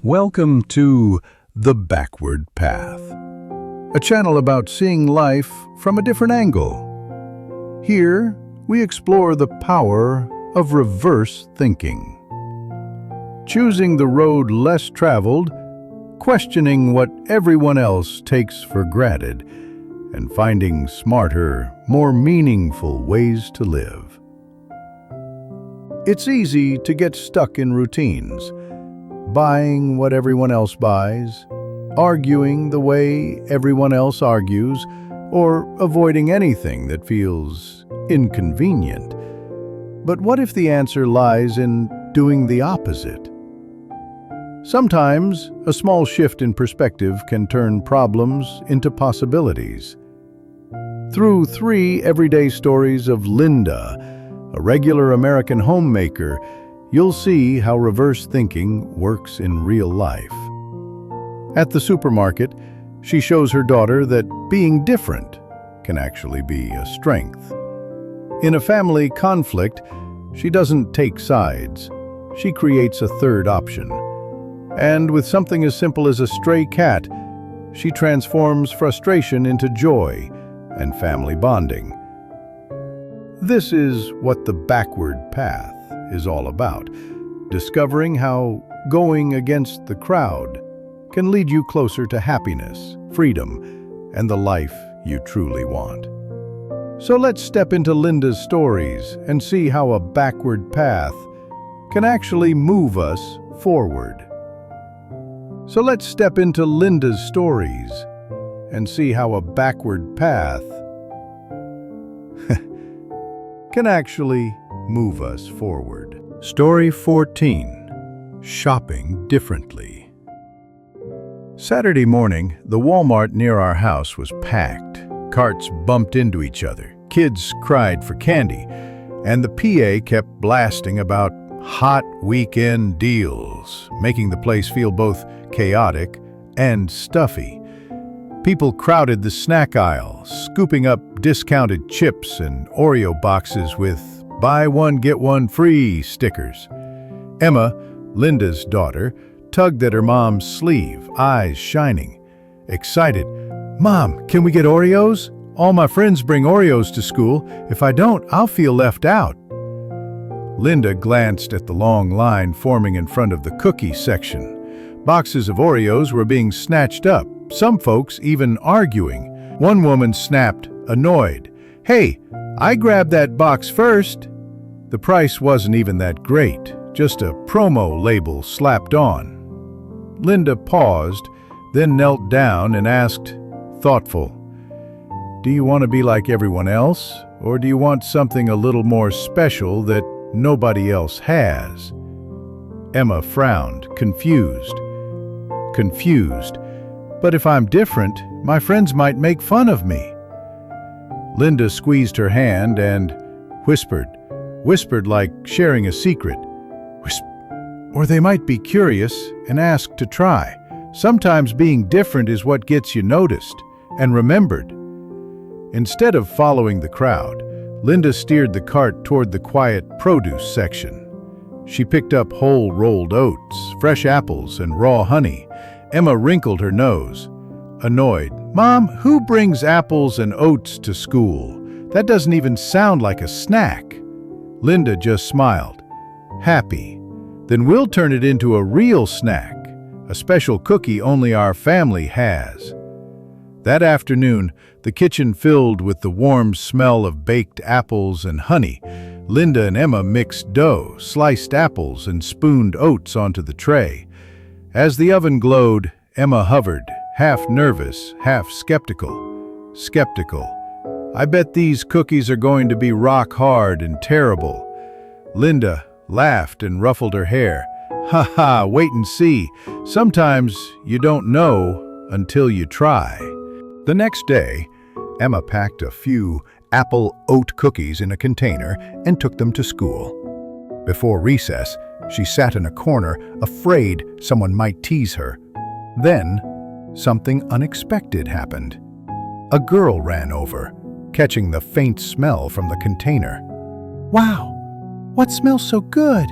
Welcome to The Backward Path, a channel about seeing life from a different angle. Here, we explore the power of reverse thinking. Choosing the road less traveled, questioning what everyone else takes for granted, and finding smarter, more meaningful ways to live. It's easy to get stuck in routines, buying what everyone else buys, arguing the way everyone else argues, or avoiding anything that feels inconvenient. But what if the answer lies in doing the opposite? Sometimes, a small shift in perspective can turn problems into possibilities. Through 3 everyday stories of Linda, a regular American homemaker, you'll see how reverse thinking works in real life. At the supermarket, she shows her daughter that being different can actually be a strength. In a family conflict, she doesn't take sides. She creates a third option. And with something as simple as a stray cat, she transforms frustration into joy and family bonding. This is what the backward path is all about, discovering how going against the crowd can lead you closer to happiness, freedom, and the life you truly want. So let's step into Linda's stories and see how a backward path can actually move us forward. So let's step into Linda's stories and see how a backward path can actually move us forward. Story 14. Shopping Differently. Saturday morning, the Walmart near our house was packed. Carts bumped into each other. Kids cried for candy, and the PA kept blasting about hot weekend deals, making the place feel both chaotic and stuffy. People crowded the snack aisle, scooping up discounted chips and Oreo boxes with "Buy one, get one free" stickers. Emma, Linda's daughter, tugged at her mom's sleeve, eyes shining. Excited, "Mom, can we get Oreos? All my friends bring Oreos to school. If I don't, I'll feel left out." Linda glanced at the long line forming in front of the cookie section. Boxes of Oreos were being snatched up, some folks even arguing. One woman snapped, annoyed, "Hey, I grabbed that box first." The price wasn't even that great, just a promo label slapped on. Linda paused, then knelt down and asked, thoughtful, "Do you want to be like everyone else, or do you want something a little more special that nobody else has?" Emma frowned, confused. "But if I'm different, my friends might make fun of me." Linda squeezed her hand and whispered like sharing a secret. Or they might be curious and ask to try. Sometimes being different is what gets you noticed and remembered. Instead of following the crowd, Linda steered the cart toward the quiet produce section. She picked up whole rolled oats, fresh apples, and raw honey. Emma wrinkled her nose, annoyed. "Mom, who brings apples and oats to school? That doesn't even sound like a snack." Linda just smiled, happy. "Then we'll turn it into a real snack, a special cookie only our family has." That afternoon, the kitchen filled with the warm smell of baked apples and honey. Linda and Emma mixed dough, sliced apples, and spooned oats onto the tray. As the oven glowed, Emma hovered, half nervous, half skeptical. "I bet these cookies are going to be rock hard and terrible." Linda laughed and ruffled her hair. "Ha ha, wait and see. Sometimes you don't know until you try." The next day, Emma packed a few apple oat cookies in a container and took them to school. Before recess, she sat in a corner, afraid someone might tease her. Then, something unexpected happened. A girl ran over, catching the faint smell from the container. "Wow, what smells so good?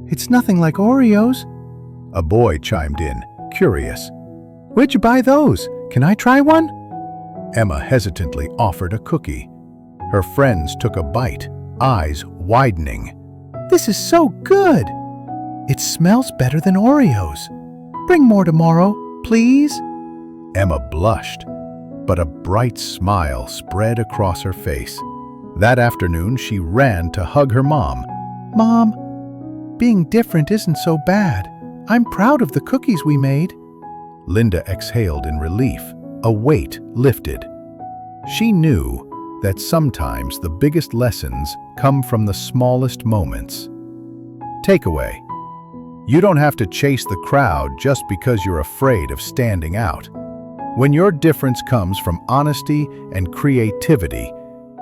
It's nothing like Oreos." A boy chimed in, curious. "Where'd you buy those? Can I try one?" Emma hesitantly offered a cookie. Her friends took a bite, eyes widening. "This is so good! It smells better than Oreos. Bring more tomorrow, please." Emma blushed, but a bright smile spread across her face. That afternoon, she ran to hug her mom. "Mom, being different isn't so bad. I'm proud of the cookies we made." Linda exhaled in relief. A weight lifted. She knew that sometimes the biggest lessons come from the smallest moments. Takeaway: you don't have to chase the crowd just because you're afraid of standing out. When your difference comes from honesty and creativity,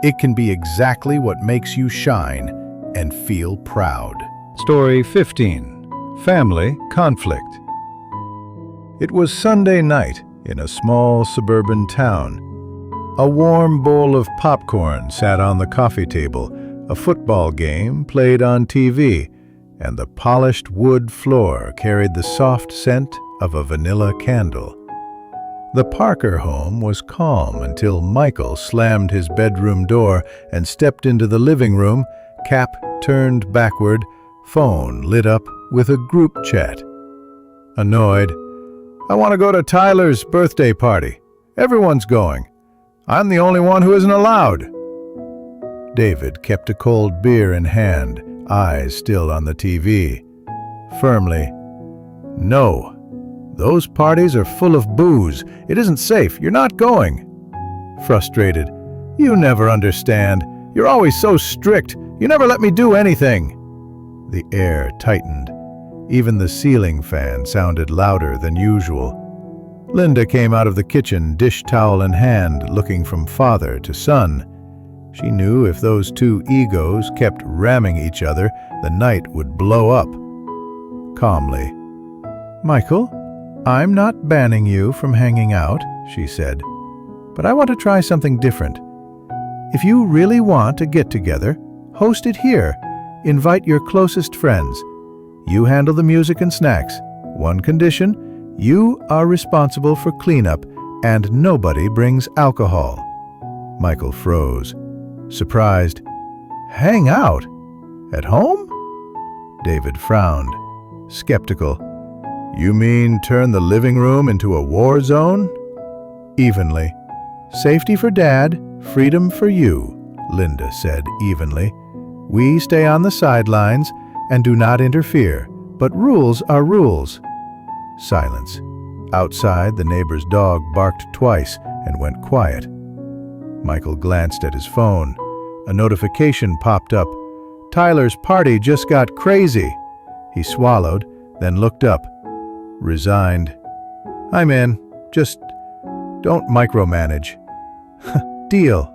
it can be exactly what makes you shine and feel proud. Story 15. Family Conflict. It was Sunday night in a small suburban town. A warm bowl of popcorn sat on the coffee table, a football game played on TV, and the polished wood floor carried the soft scent of a vanilla candle. The Parker home was calm until Michael slammed his bedroom door and stepped into the living room, cap turned backward, phone lit up with a group chat. Annoyed, "I want to go to Tyler's birthday party. Everyone's going. I'm the only one who isn't allowed." David kept a cold beer in hand, eyes still on the TV. Firmly, "No. Those parties are full of booze. It isn't safe. You're not going." Frustrated, "You never understand. You're always so strict. You never let me do anything." The air tightened. Even the ceiling fan sounded louder than usual. Linda came out of the kitchen, dish towel in hand, looking from father to son. She knew if those two egos kept ramming each other, the night would blow up. Calmly, "Michael, I'm not banning you from hanging out," she said, "but I want to try something different. If you really want to get together, host it here. Invite your closest friends. You handle the music and snacks. One condition, you are responsible for cleanup and nobody brings alcohol." Michael froze. Surprised, "Hang out? At home?" David frowned, skeptical. "You mean turn the living room into a war zone?" Evenly, "Safety for Dad, freedom for you," Linda said evenly. "We stay on the sidelines and do not interfere, but rules are rules." Silence. Outside, the neighbor's dog barked twice and went quiet. Michael glanced at his phone. A notification popped up. "Tyler's party just got crazy." He swallowed, then looked up. Resigned. "I'm in. Just don't micromanage." "Deal,"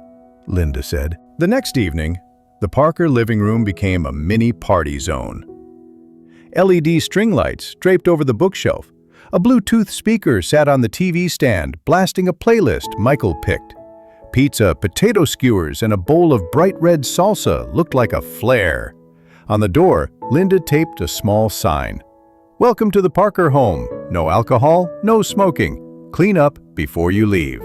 Linda said. The next evening, the Parker living room became a mini party zone. LED string lights draped over the bookshelf. A Bluetooth speaker sat on the TV stand, blasting a playlist Michael picked. Pizza, potato skewers, and a bowl of bright red salsa looked like a flare. On the door, Linda taped a small sign. "Welcome to the Parker home. No alcohol, no smoking. Clean up before you leave."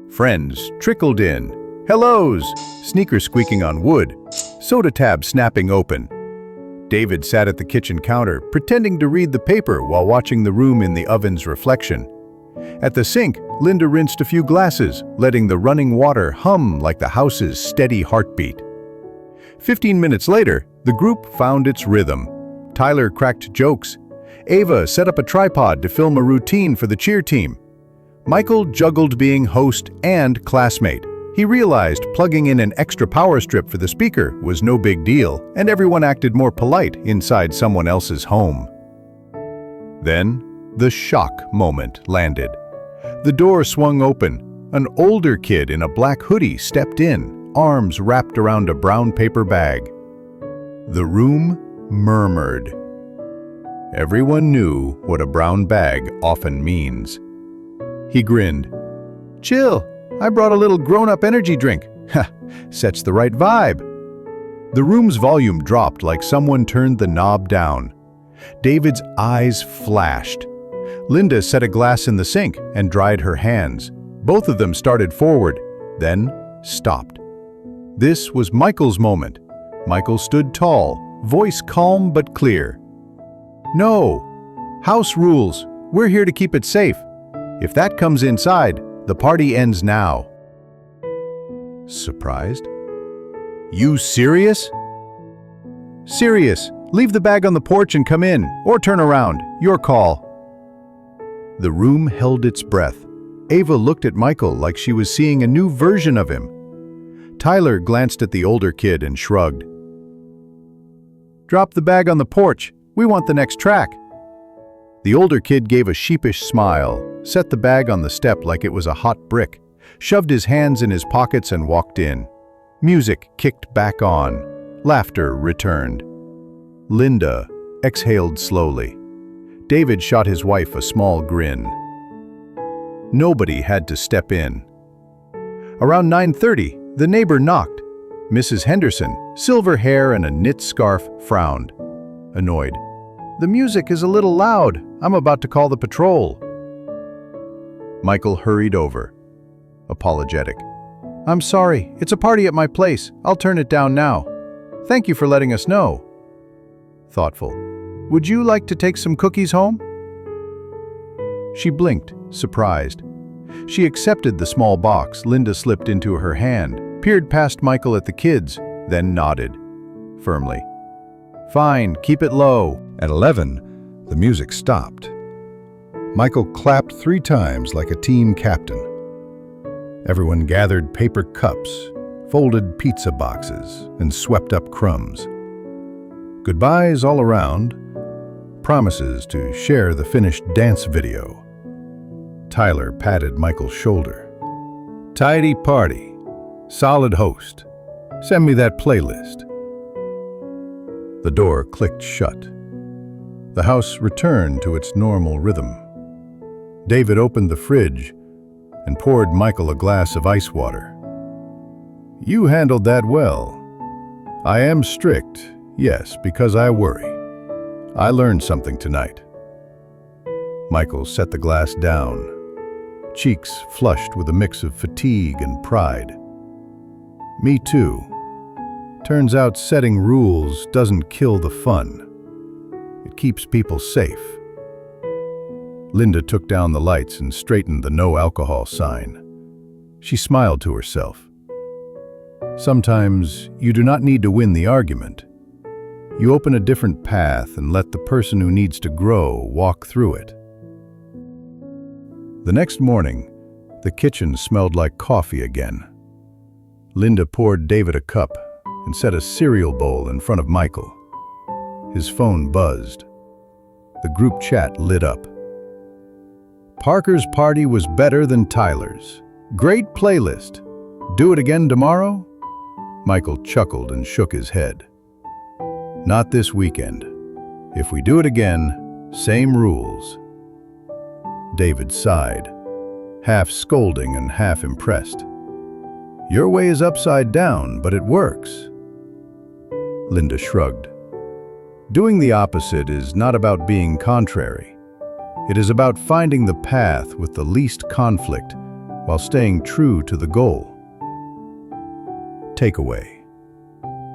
Friends trickled in. Hellos, sneakers squeaking on wood, soda tab snapping open. David sat at the kitchen counter, pretending to read the paper while watching the room in the oven's reflection. At the sink, Linda rinsed a few glasses, letting the running water hum like the house's steady heartbeat. 15 minutes later, the group found its rhythm. Tyler cracked jokes. Ava set up a tripod to film a routine for the cheer team. Michael juggled being host and classmate. He realized plugging in an extra power strip for the speaker was no big deal, and everyone acted more polite inside someone else's home. Then, the shock moment landed. The door swung open. An older kid in a black hoodie stepped in, arms wrapped around a brown paper bag. The room murmured. Everyone knew what a brown bag often means. He grinned. "Chill, I brought a little grown-up energy drink. Ha, sets the right vibe." The room's volume dropped like someone turned the knob down. David's eyes flashed. Linda set a glass in the sink and dried her hands. Both of them started forward, then stopped. This was Michael's moment. Michael stood tall, voice calm but clear. "No! House rules. We're here to keep it safe. If that comes inside, the party ends now." Surprised? "You serious?" "Serious. Leave the bag on the porch and come in, or turn around. Your call." The room held its breath. Ava looked at Michael like she was seeing a new version of him. Tyler glanced at the older kid and shrugged. "Drop the bag on the porch. We want the next track." The older kid gave a sheepish smile, set the bag on the step like it was a hot brick, shoved his hands in his pockets and walked in. Music kicked back on. Laughter returned. Linda exhaled slowly. David shot his wife a small grin. Nobody had to step in. Around 9:30, the neighbor knocked. Mrs. Henderson, silver hair and a knit scarf, frowned. Annoyed. "The music is a little loud. I'm about to call the patrol." Michael hurried over. Apologetic. "I'm sorry. It's a party at my place. I'll turn it down now. Thank you for letting us know." Thoughtful. "Would you like to take some cookies home?" She blinked, surprised. She accepted the small box Linda slipped into her hand, peered past Michael at the kids, then nodded. Firmly. "Fine, keep it low." At 11, the music stopped. Michael clapped 3 times like a team captain. Everyone gathered paper cups, folded pizza boxes, and swept up crumbs. Goodbyes all around, promises to share the finished dance video. Tyler patted Michael's shoulder. "Tidy party. Solid host. Send me that playlist." The door clicked shut. The house returned to its normal rhythm. David opened the fridge and poured Michael a glass of ice water. "You handled that well. I am strict, yes, because I worry. I learned something tonight." Michael set the glass down, cheeks flushed with a mix of fatigue and pride. "Me too. Turns out setting rules doesn't kill the fun. It keeps people safe." Linda took down the lights and straightened the no alcohol sign. She smiled to herself. Sometimes you do not need to win the argument. You open a different path and let the person who needs to grow walk through it. The next morning, the kitchen smelled like coffee again. Linda poured David a cup and set a cereal bowl in front of Michael. His phone buzzed. The group chat lit up. "Parker's party was better than Tyler's. Great playlist. Do it again tomorrow?" Michael chuckled and shook his head. "Not this weekend. If we do it again, same rules." David sighed, half scolding and half impressed. "Your way is upside down, but it works." Linda shrugged. "Doing the opposite is not about being contrary. It is about finding the path with the least conflict while staying true to the goal." Takeaway.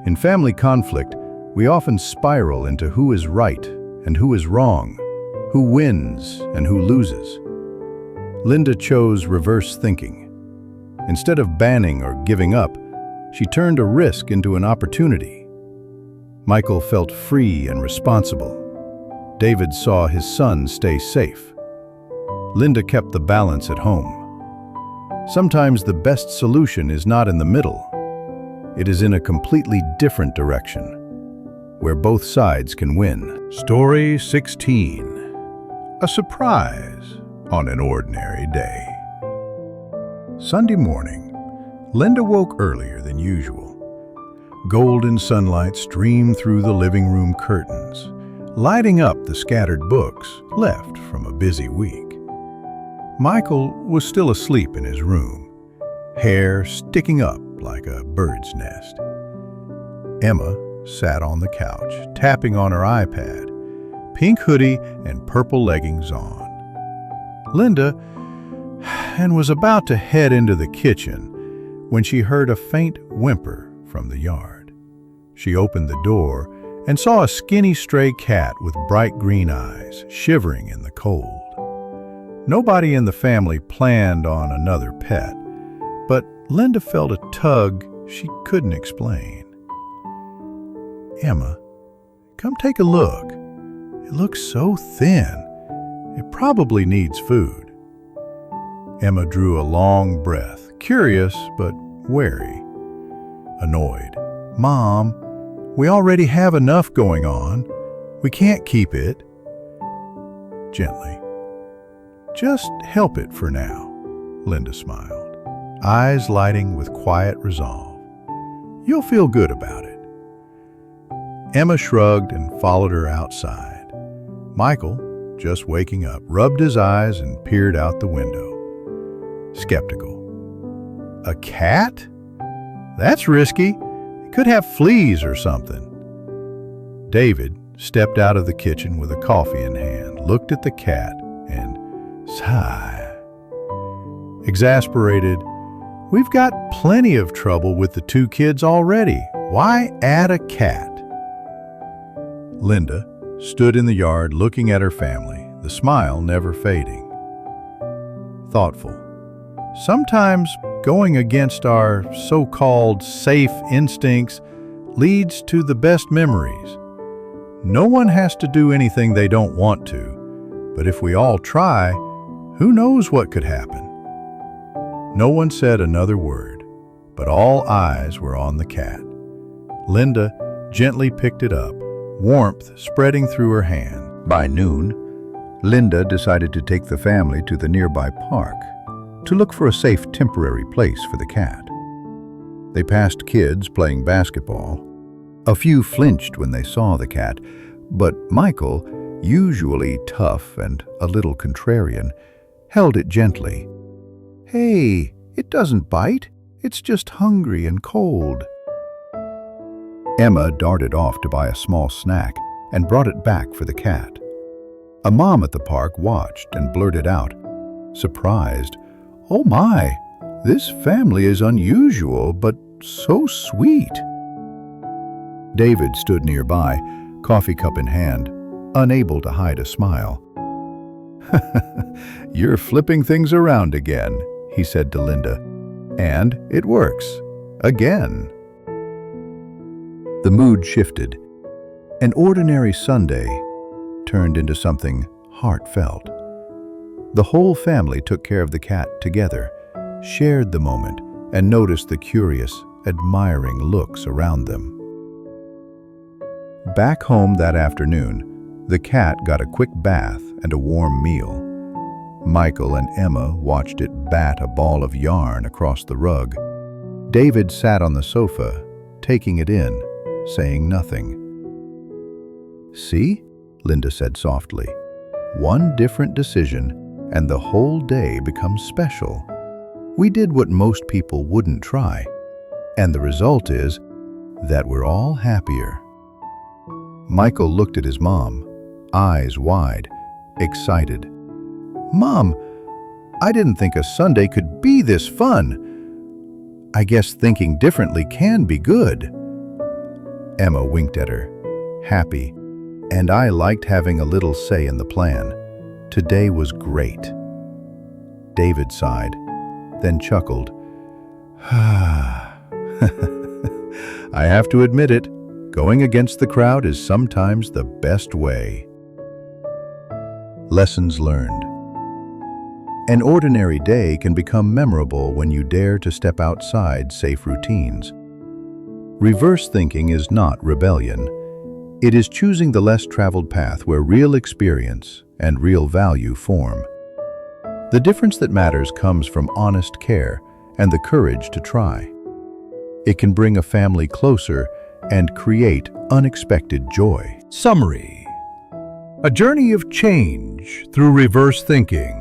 In family conflict, we often spiral into who is right and who is wrong, who wins and who loses. Linda chose reverse thinking. Instead of banning or giving up, she turned a risk into an opportunity. Michael felt free and responsible. David saw his son stay safe. Linda kept the balance at home. Sometimes the best solution is not in the middle. It is in a completely different direction, where both sides can win. Story 16. A surprise on an ordinary day. Sunday morning, Linda woke earlier than usual. Golden sunlight streamed through the living room curtains, lighting up the scattered books left from a busy week. Michael was still asleep in his room, hair sticking up like a bird's nest. Emma sat on the couch, tapping on her iPad, pink hoodie and purple leggings on. Linda was about to head into the kitchen when she heard a faint whimper from the yard. She opened the door and saw a skinny stray cat with bright green eyes, shivering in the cold. Nobody in the family planned on another pet, but Linda felt a tug she couldn't explain. "Emma, come take a look. It looks so thin. It probably needs food." Emma drew a long breath, curious but wary. Annoyed. "Mom, we already have enough going on. We can't keep it." Gently. "Just help it for now," Linda smiled, eyes lighting with quiet resolve. "You'll feel good about it." Emma shrugged and followed her outside. Michael, just waking up, rubbed his eyes and peered out the window. Skeptical. "A cat? That's risky. It could have fleas or something." David stepped out of the kitchen with a coffee in hand, looked at the cat, and sighed. Exasperated, "We've got plenty of trouble with the two kids already. Why add a cat?" Linda stood in the yard looking at her family, the smile never fading. Thoughtful. Sometimes going against our so-called safe instincts leads to the best memories. No one has to do anything they don't want to, but if we all try, who knows what could happen? No one said another word, but all eyes were on the cat. Linda gently picked it up, warmth spreading through her hand. By noon, Linda decided to take the family to the nearby park to look for a safe temporary place for the cat. They passed kids playing basketball. A few flinched when they saw the cat, but Michael, usually tough and a little contrarian, held it gently. "Hey, it doesn't bite. It's just hungry and cold." Emma darted off to buy a small snack and brought it back for the cat. A mom at the park watched and blurted out, surprised, "Oh my, this family is unusual, but so sweet." David stood nearby, coffee cup in hand, unable to hide a smile. "You're flipping things around again," he said to Linda. "And it works. Again." The mood shifted. An ordinary Sunday turned into something heartfelt. The whole family took care of the cat together, shared the moment, and noticed the curious, admiring looks around them. Back home that afternoon, the cat got a quick bath and a warm meal. Michael and Emma watched it bat a ball of yarn across the rug. David sat on the sofa, taking it in, saying nothing. "See?" Linda said softly. "One different decision, and the whole day becomes special. We did what most people wouldn't try, and the result is that we're all happier." Michael looked at his mom, eyes wide, excited. "Mom, I didn't think a Sunday could be this fun. I guess thinking differently can be good." Emma winked at her, happy, and I liked having a little say in the plan. Today was great. David sighed, then chuckled. I have to admit it, going against the crowd is sometimes the best way. Lessons learned. An ordinary day can become memorable when you dare to step outside safe routines. Reverse thinking is not rebellion. It is choosing the less traveled path where real experience and real value form. The difference that matters comes from honest care and the courage to try. It can bring a family closer and create unexpected joy. Summary: a journey of change through reverse thinking.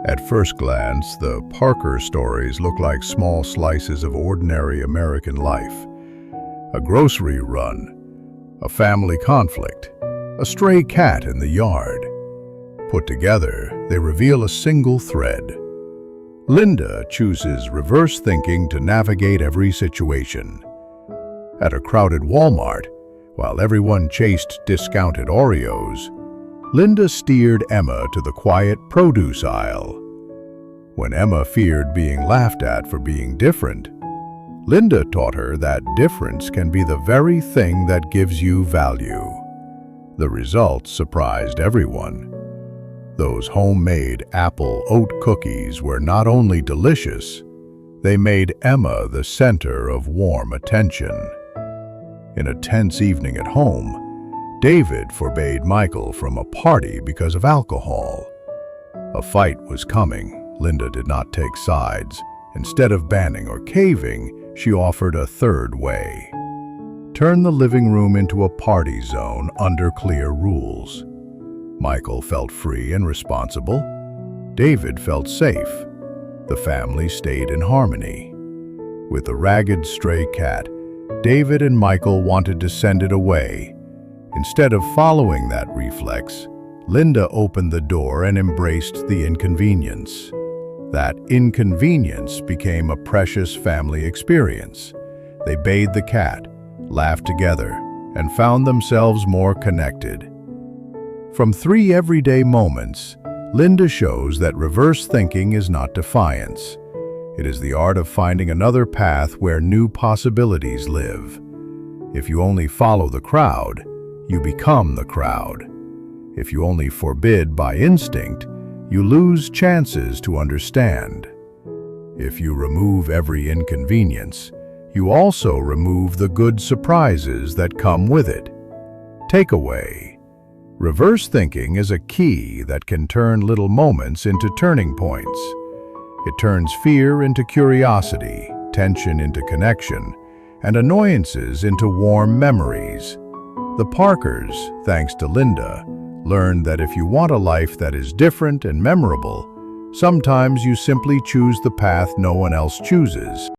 At first glance, the Parker stories look like small slices of ordinary American life. A grocery run, a family conflict, a stray cat in the yard. Put together, they reveal a single thread. Linda chooses reverse thinking to navigate every situation. At a crowded Walmart, while everyone chased discounted Oreos, Linda steered Emma to the quiet produce aisle. When Emma feared being laughed at for being different, Linda taught her that difference can be the very thing that gives you value. The results surprised everyone. Those homemade apple oat cookies were not only delicious, they made Emma the center of warm attention. In a tense evening at home, David forbade Michael from a party because of alcohol. A fight was coming. Linda did not take sides. Instead of banning or caving, she offered a third way. Turn the living room into a party zone under clear rules. Michael felt free and responsible. David felt safe. The family stayed in harmony. With the ragged stray cat, David and Michael wanted to send it away. Instead of following that reflex, Linda opened the door and embraced the inconvenience. That inconvenience became a precious family experience. They bathed the cat, laughed together, and found themselves more connected. From 3 everyday moments, Linda shows that reverse thinking is not defiance. It is the art of finding another path where new possibilities live. If you only follow the crowd, you become the crowd. If you only forbid by instinct, you lose chances to understand. If you remove every inconvenience, you also remove the good surprises that come with it. Takeaway: reverse thinking is a key that can turn little moments into turning points. It turns fear into curiosity, tension into connection, and annoyances into warm memories. The Parkers, thanks to Linda, learned that if you want a life that is different and memorable, sometimes you simply choose the path no one else chooses.